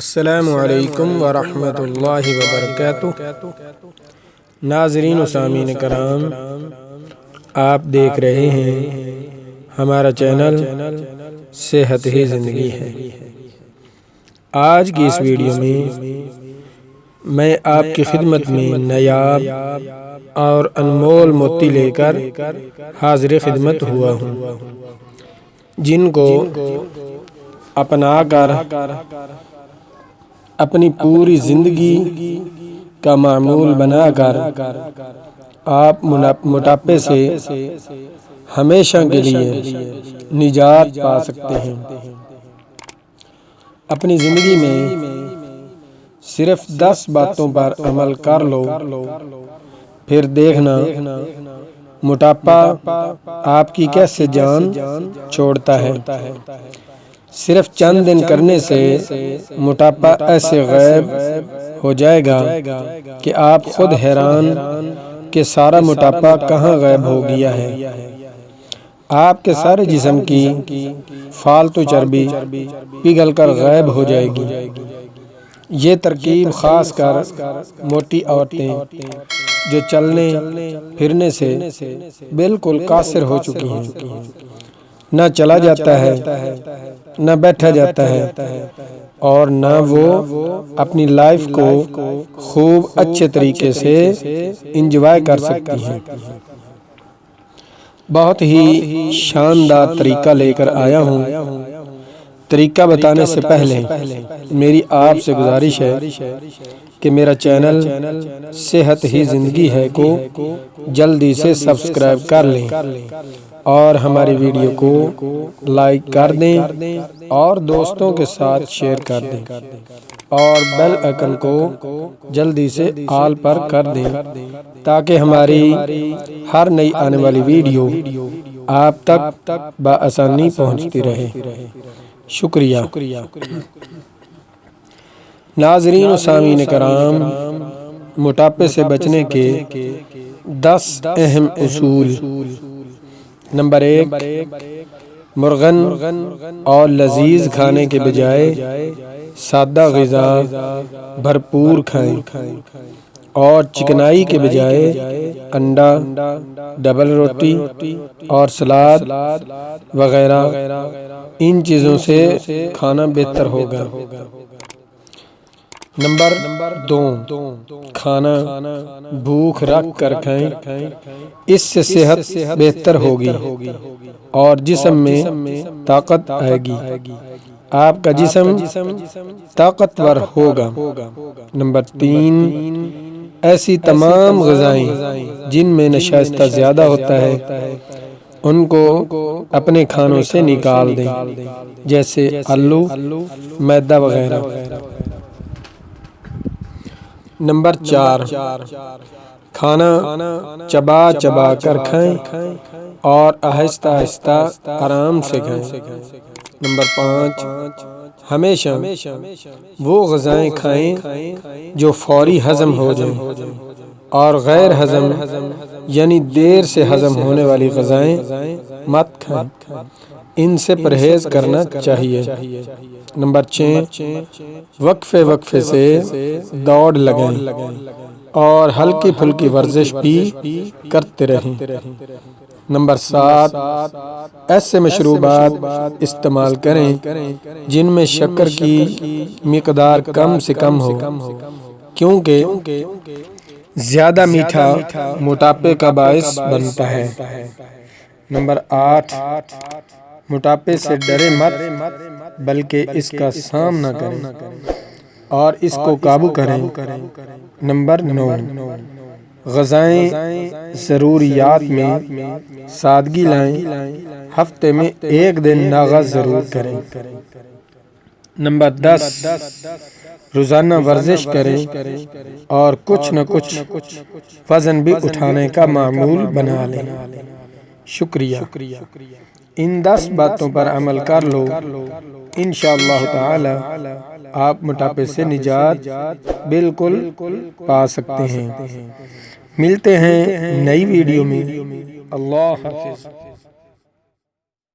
السلام علیکم ورحمۃ اللہ وبرکاتہ۔ ناظرین و سامعین کرام، آپ دیکھ رہے ہیں ہمارا چینل صحت ہی زندگی ہے۔ آج کی اس ویڈیو میں میں آپ کی خدمت میں نایاب اور انمول موتی لے کر حاضر خدمت ہوا ہوں، جن کو اپنا کر اپنی پوری زندگی کا معمول بنا کر آپ موٹاپے سے ہمیشہ کے لیے نجات پا سکتے ہیں۔ اپنی زندگی میں صرف 10 باتوں پر عمل کر لو، پھر دیکھنا موٹاپا آپ کی کیسے جان چھوڑتا ہے۔ صرف چند دن کرنے سے موٹاپا ایسے غائب ہو جائے گا کہ آپ خود حیران کہ سارا موٹاپا کہاں غائب ہو گیا ہے۔ آپ کے سارے جسم کی فالتو چربی پگھل کر غائب ہو جائے گی۔ یہ ترکیب خاص کر موٹی عورتیں جو چلنے پھرنے سے بالکل قاصر ہو چکی ہیں، نہ چلا جاتا ہے، نہ بیٹھا جاتا ہے، اور نہ وہ اپنی لائف کو خوب اچھے طریقے سے انجوائے کر سکتی ہیں۔ بہت ہی شاندار طریقہ لے کر آیا ہوں۔ طریقہ بتانے سے پہلے میری آپ سے گزارش ہے کہ میرا چینل صحت ہی زندگی ہے کو جلدی سے سبسکرائب کر لیں اور ہماری ویڈیو کو لائک کر دیں اور دوستوں کے ساتھ شیئر کر دیں اور بیل آئیکن کو جلدی سے آل پر کر دیں تاکہ ہماری ہر نئی آنے والی ویڈیو آپ تک بآسانی پہنچتی رہے۔ شکریہ۔ ناظرین و سامعین کرام، موٹاپے سے بچنے کے 10 اہم اصول۔ نمبر 1، مرغن اور لذیذ کھانے کے بجائے سادہ غذا بھرپور کھائیں، اور چکنائی کے بجائے انڈا، ڈبل روٹی اور سلاد وغیرہ ان چیزوں سے کھانا بہتر ہوگا۔ نمبر 2، کھانا بھوک رکھ کر کھائیں، اس سے صحت بہتر ہوگی اور جسم میں طاقت آئے گی، آپ کا جسم طاقتور ہوگا۔ نمبر 3، ایسی تمام غذائیں جن میں نشاستہ زیادہ ہوتا ہے ان کو اپنے کھانوں سے نکال دیں، جیسے آلو، میدا وغیرہ۔ نمبر 4، کھانا چبا چبا کر کھائیں اور آہستہ آہستہ آرام سے کھائیں۔ نمبر 5، ہمیشہ وہ غذائیں کھائیں جو فوری ہضم ہو جائیں اور غیر ہضم یعنی دیر سے ہضم ہونے والی غذائیں مت کھائیں، ان سے پرہیز کرنا چاہیے۔ نمبر 6، وقفے سے دوڑ لگائیں اور ہلکی پھلکی ورزش بھی کرتے رہیں۔ نمبر 7، ایسے مشروبات استعمال کریں جن میں شکر کی مقدار کم سے کم ہو، کیونکہ زیادہ میٹھا موٹاپے کا باعث بنتا ہے۔ نمبر 8، موٹاپے سے ڈرے مت بلکہ اس کا سامنا کریں اور اس کو قابو کریں۔ نمبر 9، غذائیں ضروریات میں سادگی لائیں، ہفتے میں 1 دن ناغہ ضرور کریں۔ نمبر 10، روزانہ ورزش کریں اور کچھ نہ کچھ وزن بھی اٹھانے کا معمول بنا لیں۔ شکریہ۔ ان 10 باتوں پر عمل کر لو، انشاءاللہ تعالی آپ موٹاپے سے نجات بالکل پا سکتے ہیں۔ ملتے ہیں نئی ویڈیو میں۔ اللہ حافظ۔